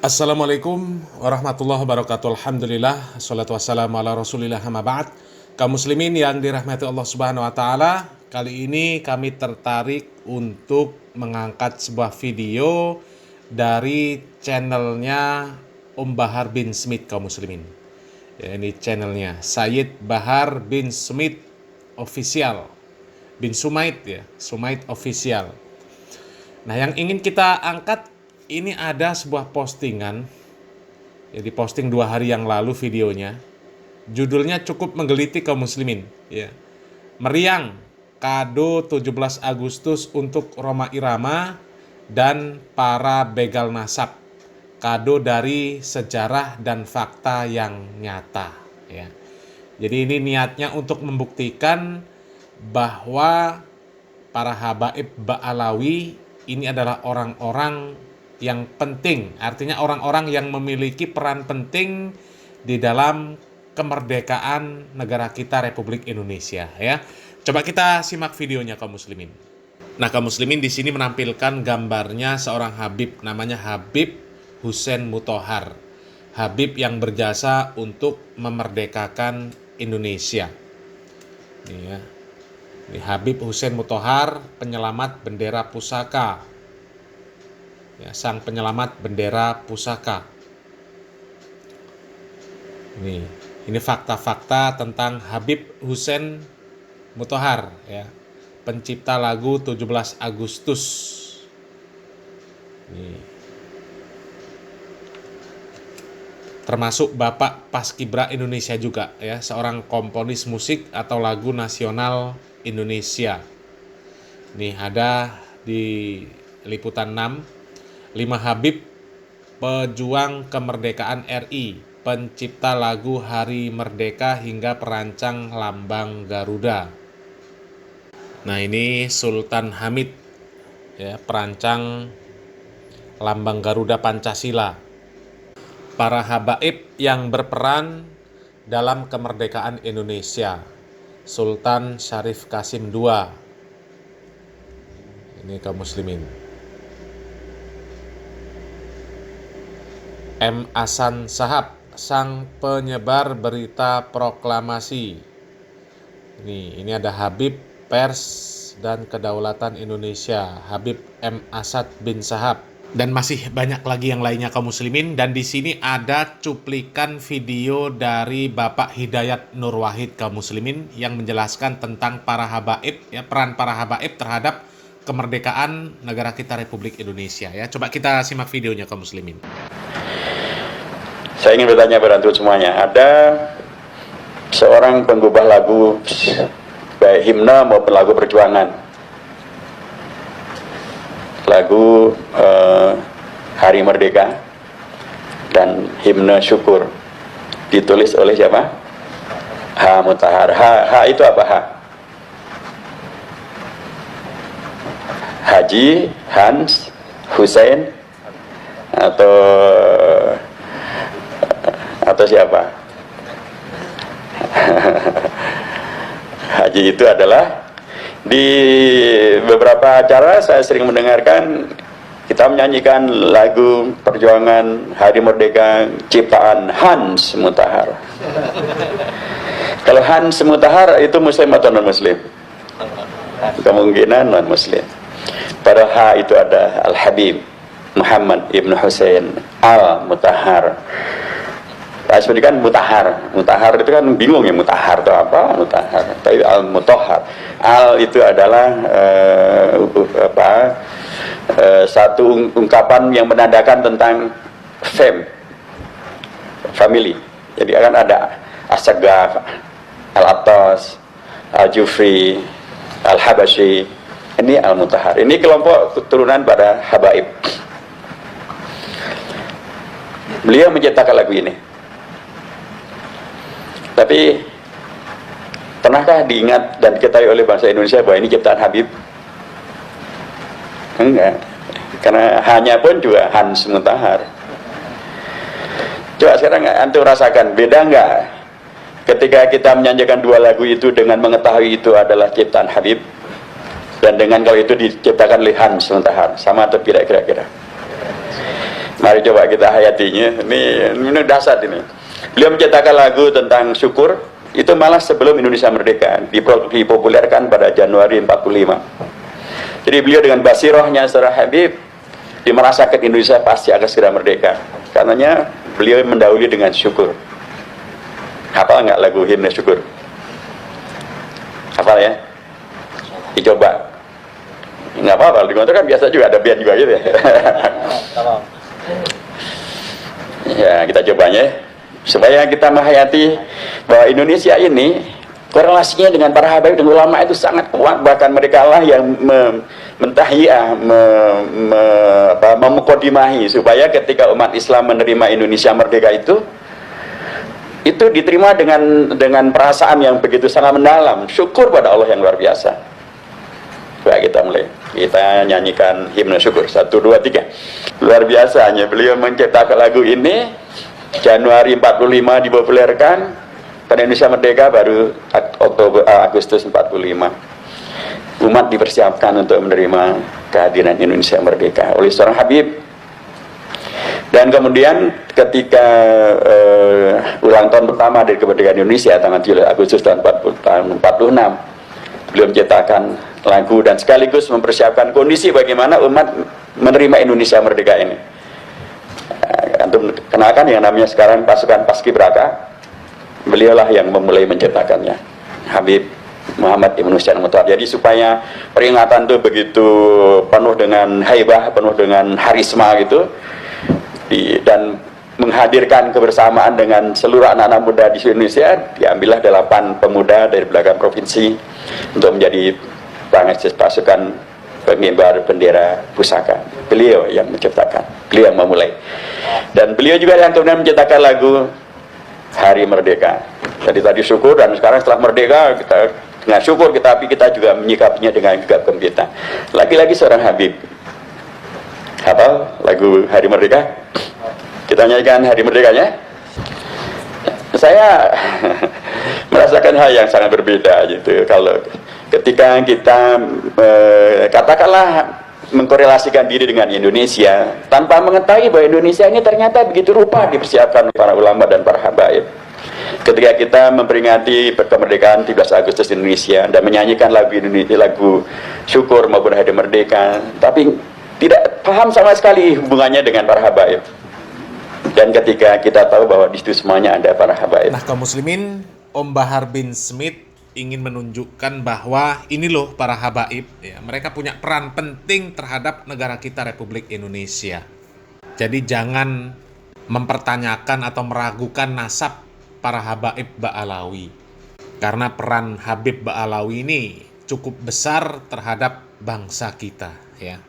Assalamualaikum warahmatullahi wabarakatuh. Alhamdulillah, assalatu wassalamu ala rasulillah, amma ba'd. Kaum muslimin yang dirahmati Allah subhanahu wa ta'ala, kali ini kami tertarik untuk mengangkat sebuah video dari channelnya Om Bahar bin Smith, kaum muslimin. Ya, ini channelnya Sayyid Bahar bin Smith Official, bin Sumait ya, Sumait Official. Nah, yang ingin kita angkat ini ada sebuah postingan, ya, diposting 2 hari yang lalu videonya. Judulnya cukup menggelitik kaum muslimin, ya. Meriang kado 17 Agustus untuk Rhoma Irama dan para begal nasab. Kado dari sejarah dan fakta yang nyata, ya. Jadi ini niatnya untuk membuktikan bahwa para habaib Ba'alawi ini adalah orang-orang yang penting, artinya orang-orang yang memiliki peran penting di dalam kemerdekaan negara kita Republik Indonesia, ya. Coba kita simak videonya kaum muslimin. Nah, kaum muslimin di sini menampilkan gambarnya seorang habib namanya Habib Hussein Muthohar. Habib yang berjasa untuk memerdekakan Indonesia. Ini ya. Ini Habib Hussein Muthohar, penyelamat bendera pusaka. Ya, sang penyelamat bendera pusaka. Ini fakta-fakta tentang Habib Hussein Muthohar, ya, pencipta lagu 17 Agustus. Termasuk Bapak Paskibra Indonesia juga, ya, seorang komponis musik atau lagu nasional Indonesia. Nih ada di liputan 6. 5 Habib pejuang kemerdekaan RI, pencipta lagu Hari Merdeka hingga perancang lambang Garuda. Nah, ini Sultan Hamid, ya, perancang lambang Garuda Pancasila. Para habaib yang berperan dalam kemerdekaan Indonesia. Sultan Syarif Qasim II. Ini kaum muslimin. M. Hasan Shahab, sang penyebar berita proklamasi. Ini ada Habib Pers dan Kedaulatan Indonesia, Habib M. Asad bin Shahab, dan masih banyak lagi yang lainnya kaum muslimin. Dan di sini ada cuplikan video dari Bapak Hidayat Nur Wahid kaum muslimin yang menjelaskan tentang para habaib, ya, peran para habaib terhadap kemerdekaan negara kita Republik Indonesia, ya. Coba kita simak videonya kaum muslimin. Saya ingin bertanya pada antum semuanya, ada seorang penggubah lagu baik himne maupun lagu perjuangan, lagu Hari Merdeka dan himne syukur, ditulis oleh siapa? H. Muthohar. H itu apa? Haji Hans Hussein atau siapa? Haji itu adalah di beberapa acara saya sering mendengarkan kita menyanyikan lagu perjuangan Hari Merdeka ciptaan Hans Muthohar. Kalau Hans Muthohar itu muslim atau non muslim? Kemungkinan non muslim. Pada H itu ada Al Habib Muhammad Ibn Hussein Al Muthohar. Sebenarnya kan Mutahar itu kan bingung ya, Mutahar itu apa? Mutahar, tapi Al Muthohar. Al itu adalah satu ungkapan yang menandakan tentang family. Jadi akan ada As-Saggaf, Al-Attas, Al-Jufri, Al-Habashi. Ini Al Muthohar. Ini kelompok keturunan pada habaib. Beliau menciptakan lagu ini. Tapi pernahkah diingat dan diketahui oleh bangsa Indonesia bahwa ini ciptaan Habib? Enggak, karena hanya pun juga Hans Muthohar. Coba sekarang antum rasakan, beda enggak ketika kita menyanyikan dua lagu itu dengan mengetahui itu adalah ciptaan Habib, dan dengan kalau itu diciptakan oleh Hans Muthohar, sama atau tidak kira-kira? Mari coba kita hayatinya. Ini dasar ini. Beliau menciptakan lagu tentang syukur, itu malah sebelum Indonesia merdeka, dipopulerkan pada Januari 45. Jadi beliau dengan basirohnya Saudara Habib, dia merasakan Indonesia pasti akan segera merdeka. Karenanya beliau mendahului dengan syukur. Hafal nggak lagu himne syukur? Hafal ya? Dicoba. Nggak apa-apa, di kantor kan biasa juga, ada band juga gitu ya. Ya, kita cobanya supaya kita menghayati bahwa Indonesia ini korelasinya dengan para habaib dan ulama itu sangat kuat. Bahkan mereka lah yang mentahiyah, memukodimahi supaya ketika umat Islam menerima Indonesia merdeka itu diterima dengan perasaan yang begitu sangat mendalam, syukur pada Allah yang luar biasa. Baik, kita mulai. Kita nyanyikan himne syukur. 1, 2, 3. Luar biasanya beliau menciptakan lagu ini Januari 45 dipopulerkan, pada Indonesia merdeka baru Agustus 45. Umat dipersiapkan untuk menerima kehadiran Indonesia merdeka oleh seorang Habib. Dan kemudian ketika ulang tahun pertama dari kemerdekaan Indonesia tanggal 7 Agustus tahun 46, beliau menciptakan lagu dan sekaligus mempersiapkan kondisi bagaimana umat menerima Indonesia merdeka ini. Antum kenalkan yang namanya sekarang pasukan Paskibraka, beliaulah yang memulai menciptakannya, Habib Muhammad Ibn Husain Mutar. Jadi supaya peringatan itu begitu penuh dengan haibah, penuh dengan harisma gitu, dan menghadirkan kebersamaan dengan seluruh anak-anak muda di Indonesia, diambillah 8 pemuda dari belakang provinsi untuk menjadi pasukan pengibar bendera pusaka. Beliau yang menciptakan, beliau yang memulai, dan beliau juga yang kemudian menciptakan lagu Hari Merdeka. Jadi tadi syukur, dan sekarang setelah merdeka kita dengan syukur tapi kita juga menyikapinya dengan gegap gempita. Lagi-lagi seorang Habib. Hafal lagu Hari Merdeka? Kita nyanyikan Hari Merdekanya. Saya merasakan hal yang sangat berbeda gitu kalau ketika kita katakanlah mengkorelasikan diri dengan Indonesia tanpa mengetahui bahwa Indonesia ini ternyata begitu rupa dipersiapkan oleh para ulama dan para habaib. Ketika kita memperingati kemerdekaan 17 Agustus Indonesia dan menyanyikan lagu Indonesia, lagu syukur maupun Hari Merdeka, tapi tidak paham sama sekali hubungannya dengan para habaib. Dan ketika kita tahu bahwa di situ semuanya ada para habaib. Nah, kaum muslimin, Om Bahar bin Smith ingin menunjukkan bahwa ini loh para habaib, ya, mereka punya peran penting terhadap negara kita Republik Indonesia. Jadi jangan mempertanyakan atau meragukan nasab para habaib Ba'alawi, karena peran Habib Ba'alawi ini cukup besar terhadap bangsa kita, ya.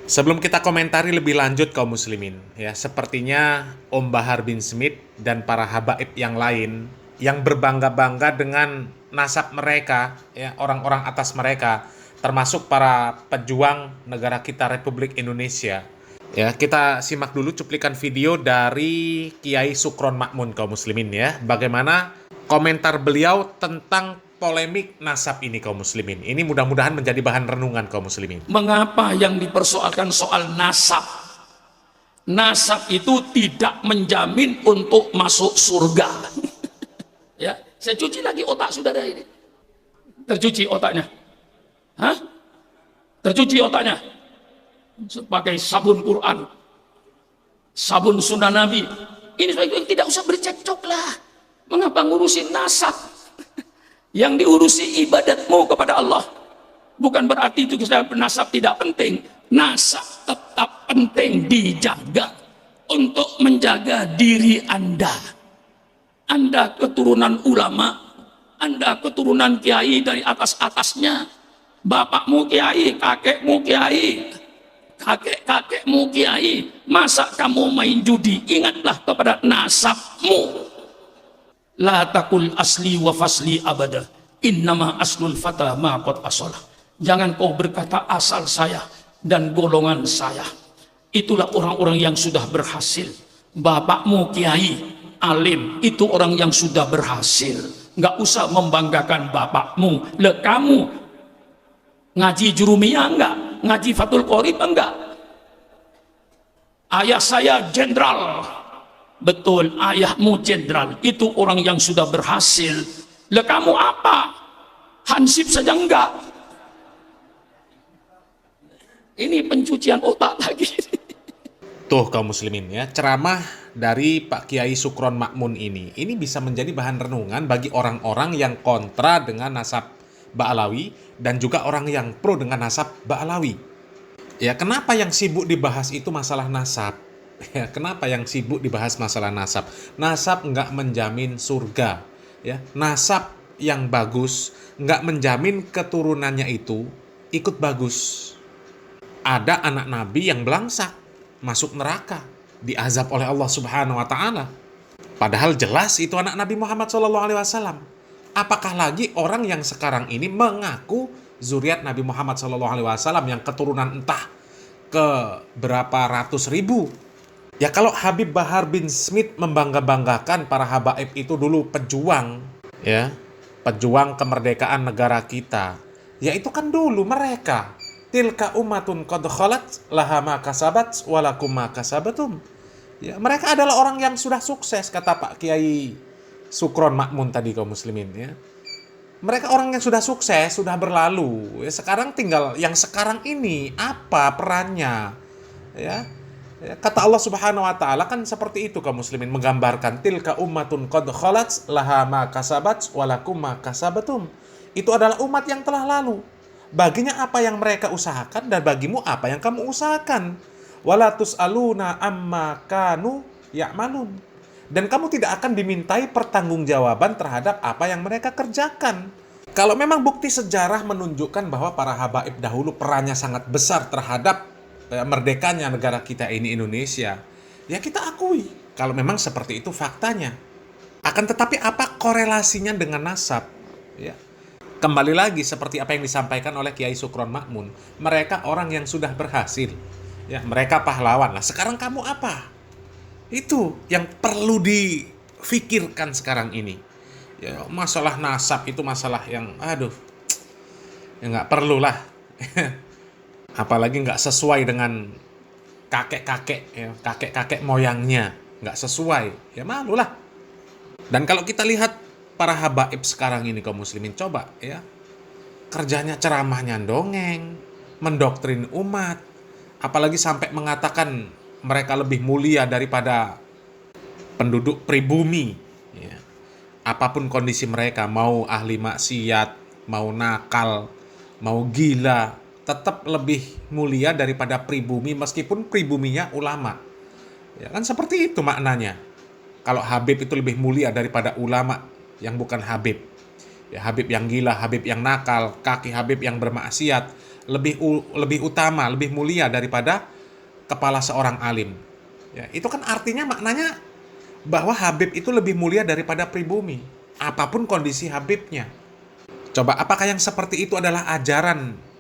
Sebelum kita komentari lebih lanjut kaum muslimin, ya, sepertinya Om Bahar bin Smith dan para habaib yang lain yang berbangga-bangga dengan nasab mereka, ya, orang-orang atas mereka, termasuk para pejuang negara kita Republik Indonesia. Ya, kita simak dulu cuplikan video dari Kiai Sukron Makmun kaum muslimin, ya. Bagaimana komentar beliau tentang polemik nasab ini kaum muslimin. Ini mudah-mudahan menjadi bahan renungan kaum muslimin. Mengapa yang dipersoalkan soal nasab? Nasab itu tidak menjamin untuk masuk surga. Ya, saya cuci lagi otak saudara ini. Tercuci otaknya. Hah? Tercuci otaknya. Pakai sabun Quran, sabun sunnah Nabi. Ini sebaiknya tidak usah bercekcok lah. Mengapa ngurusin nasab? Yang diurusi ibadatmu kepada Allah. Bukan berarti itu nasab tidak penting. Nasab tetap penting dijaga untuk menjaga diri Anda. Anda keturunan ulama, Anda keturunan kiai dari atas-atasnya. Bapakmu kiai, kakekmu kiai, kakek-kakekmu kiai. Masa kamu main judi? Ingatlah kepada nasabmu. La takul asli wa fasli abada, innama aslul fata ma qad asalah. Jangan kau berkata asal saya dan golongan saya. Itulah orang-orang yang sudah berhasil. Bapakmu kiai, alim, itu orang yang sudah berhasil. Nggak usah membanggakan bapakmu. Kamu ngaji jurumiyah enggak? Ngaji Fathul Qorib enggak? Ayah saya jenderal. Betul, ayahmu jenderal. Itu orang yang sudah berhasil. Lah kamu apa? Hansip saja enggak. Ini pencucian otak lagi. Tuh kaum muslimin ya, ceramah dari Pak Kiai Sukron Makmun ini bisa menjadi bahan renungan bagi orang-orang yang kontra dengan nasab Ba'alawi dan juga orang yang pro dengan nasab Ba'alawi. Ya, kenapa yang sibuk dibahas itu masalah nasab? Ya, kenapa yang sibuk dibahas masalah nasab? Nasab nggak menjamin surga. Ya, nasab yang bagus nggak menjamin keturunannya itu ikut bagus. Ada anak nabi yang belangsak, masuk neraka, diazab oleh Allah Subhanahu wa taala. Padahal jelas itu anak Nabi Muhammad SAW. Apakah lagi orang yang sekarang ini mengaku zuriat Nabi Muhammad SAW yang keturunan entah ke berapa ratus ribu. Ya kalau Habib Bahar bin Smith membangga-banggakan para habaib itu dulu pejuang, ya, pejuang kemerdekaan negara kita. Ya itu kan dulu mereka. Tilka ummatun qad khalat laha ma kasabat walakum ma kasabatum. Ya, mereka adalah orang yang sudah sukses, kata Pak Kiai Sukron Makmun tadi kaum muslimin ya. Mereka orang yang sudah sukses, sudah berlalu. Ya, sekarang tinggal yang sekarang ini apa perannya? Ya. Ya, kata Allah Subhanahu wa taala kan seperti itu kaum muslimin, menggambarkan tilka ummatun qad khalat laha ma kasabat walakum ma kasabatum. Itu adalah umat yang telah lalu. Baginya apa yang mereka usahakan dan bagimu apa yang kamu usahakan. Wala tus'aluna amma kanu ya'malun. Dan kamu tidak akan dimintai pertanggungjawaban terhadap apa yang mereka kerjakan. Kalau memang bukti sejarah menunjukkan bahwa para habaib dahulu perannya sangat besar terhadap merdekanya negara kita ini Indonesia, ya kita akui kalau memang seperti itu faktanya. Akan tetapi apa korelasinya dengan nasab? Ya. Kembali lagi seperti apa yang disampaikan oleh Kiai Sukron Makmun, mereka orang yang sudah berhasil, ya mereka pahlawan. Lah sekarang kamu apa? Itu yang perlu difikirkan sekarang ini. Ya, masalah nasab itu masalah yang ya nggak perlu lah. Apalagi nggak sesuai dengan kakek-kakek, ya, kakek-kakek moyangnya, nggak sesuai, ya malulah. Dan kalau kita lihat para habaib sekarang ini kaum muslimin, coba ya, kerjanya ceramahnya dongeng, mendoktrin umat, apalagi sampai mengatakan mereka lebih mulia daripada penduduk pribumi ya. Apapun kondisi mereka, mau ahli maksiat, mau nakal, mau gila, tetap lebih mulia daripada pribumi meskipun pribuminya ulama. Ya kan seperti itu maknanya. Kalau Habib itu lebih mulia daripada ulama yang bukan Habib. Ya, Habib yang gila, Habib yang nakal, kaki Habib yang bermaksiat lebih utama, lebih mulia daripada kepala seorang alim. Ya, itu kan artinya maknanya bahwa Habib itu lebih mulia daripada pribumi, apapun kondisi Habibnya. Coba apakah yang seperti itu adalah ajaran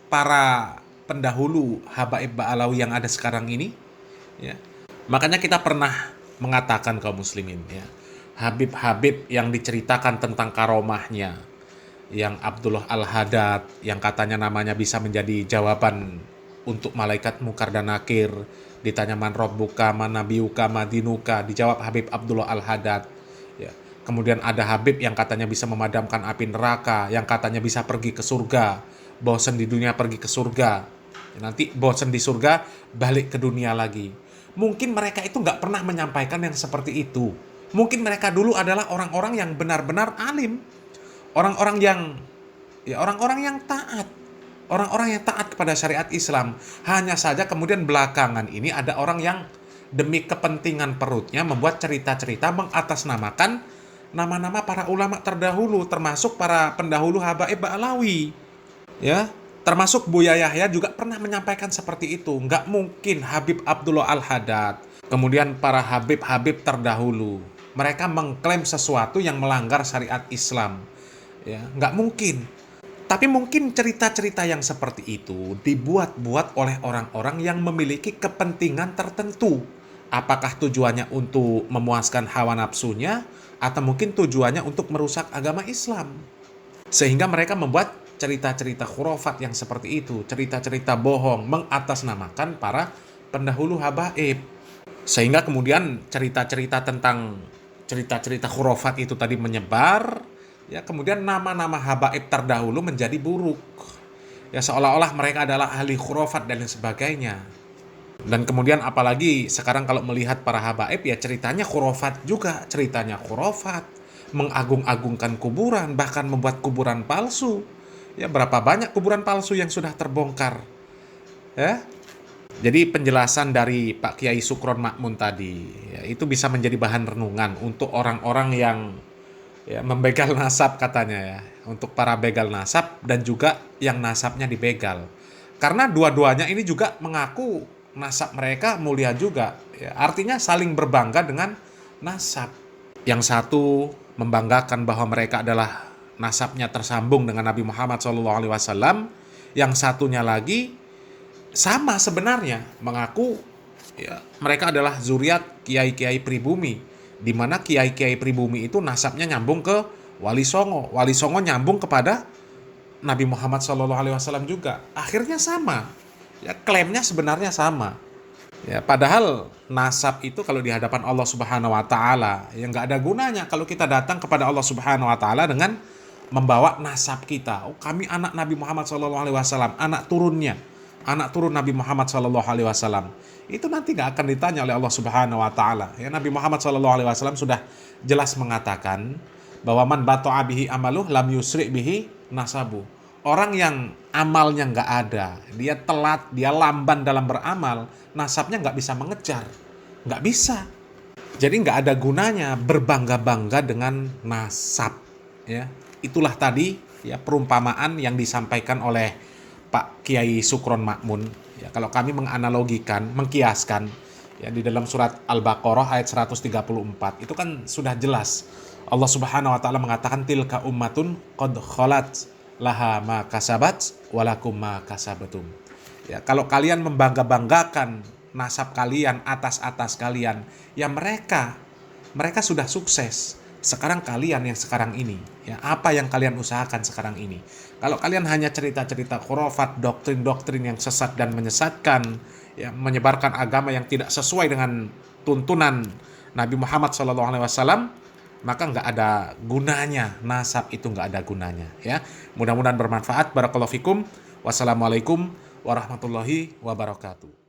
para pendahulu habaib Ba'alawi yang ada sekarang ini? Ya. Makanya kita pernah mengatakan kaum muslimin ya, Habib-habib yang diceritakan tentang karomahnya, yang Abdullah Al-Haddad, yang katanya namanya bisa menjadi jawaban untuk malaikat Munkar dan Nakir, ditanya man rabbuka, man nabiyuka, man dinuka, dijawab Habib Abdullah Al-Haddad. Ya. Kemudian ada Habib yang katanya bisa memadamkan api neraka, yang katanya bisa pergi ke surga, bosan di dunia pergi ke surga, ya, nanti bosan di surga balik ke dunia lagi. Mungkin mereka itu nggak pernah menyampaikan yang seperti itu. Mungkin mereka dulu adalah orang-orang yang benar-benar alim, orang-orang yang taat, orang-orang yang taat kepada syariat Islam. Hanya saja kemudian belakangan ini ada orang yang demi kepentingan perutnya membuat cerita-cerita mengatasnamakan nama-nama para ulama terdahulu, termasuk para pendahulu habaib Ba'alawi. Ya, termasuk Buya Yahya juga pernah menyampaikan seperti itu. Nggak mungkin Habib Abdullah Al-Haddad, kemudian para habib-habib terdahulu, mereka mengklaim sesuatu yang melanggar syariat Islam. Ya, nggak mungkin. Tapi mungkin cerita-cerita yang seperti itu dibuat-buat oleh orang-orang yang memiliki kepentingan tertentu. Apakah tujuannya untuk memuaskan hawa nafsunya, atau mungkin tujuannya untuk merusak agama Islam. Sehingga mereka membuat cerita-cerita khurafat yang seperti itu, cerita-cerita bohong, mengatasnamakan para pendahulu habaib. Sehingga kemudian cerita-cerita tentang cerita-cerita khurafat itu tadi menyebar, ya kemudian nama-nama habaib terdahulu menjadi buruk. Ya seolah-olah mereka adalah ahli khurafat dan lain sebagainya. Dan kemudian apalagi sekarang kalau melihat para habaib ya ceritanya khurafat juga, ceritanya khurafat, mengagung-agungkan kuburan, bahkan membuat kuburan palsu. Ya berapa banyak kuburan palsu yang sudah terbongkar. Ya. Jadi penjelasan dari Pak Kiai Sukron Makmun tadi ya, itu bisa menjadi bahan renungan untuk orang-orang yang ya, membegal nasab katanya ya, untuk para begal nasab dan juga yang nasabnya dibegal. Karena dua-duanya ini juga mengaku nasab mereka mulia juga. Ya, artinya saling berbangga dengan nasab. Yang satu membanggakan bahwa mereka adalah nasabnya tersambung dengan Nabi Muhammad SAW. Yang satunya lagi sama sebenarnya mengaku ya, mereka adalah zuriat kiai-kiai pribumi, di mana kiai-kiai pribumi itu nasabnya nyambung ke Wali Songo. Wali Songo nyambung kepada Nabi Muhammad SAW juga. Akhirnya sama. Ya, klaimnya sebenarnya sama. Ya, padahal nasab itu kalau di hadapan Allah Subhanahu wa taala ya nggak ada gunanya kalau kita datang kepada Allah Subhanahu wa taala dengan membawa nasab kita. Oh, kami anak Nabi Muhammad SAW, anak turunnya. Anak turun Nabi Muhammad SAW. Itu nanti gak akan ditanya oleh Allah Subhanahu wa taala. Ya, Nabi Muhammad SAW sudah jelas mengatakan bahwa man bata'a bihi amaluh lam yusri bihi nasabu. Orang yang amalnya gak ada, dia telat, dia lamban dalam beramal, nasabnya gak bisa mengejar. Gak bisa. Jadi gak ada gunanya berbangga-bangga dengan nasab. Ya, itulah tadi ya perumpamaan yang disampaikan oleh Pak Kiai Sukron Makmun. Ya, kalau kami menganalogikan, mengkiaskan ya di dalam surat Al-Baqarah ayat 134 itu kan sudah jelas. Allah Subhanahu wa taala mengatakan tilka ummatun qad khalat laha ma kasabat walakum ma kasabatum. Ya, kalau kalian membangga-banggakan nasab kalian atas kalian, ya mereka sudah sukses. Sekarang kalian yang sekarang ini, ya apa yang kalian usahakan sekarang ini? Kalau kalian hanya cerita-cerita khurafat, doktrin-doktrin yang sesat dan menyesatkan, ya menyebarkan agama yang tidak sesuai dengan tuntunan Nabi Muhammad SAW, maka nggak ada gunanya, nasab itu nggak ada gunanya. Ya, mudah-mudahan bermanfaat. Barakallahu fikum. Wassalamualaikum warahmatullahi wabarakatuh.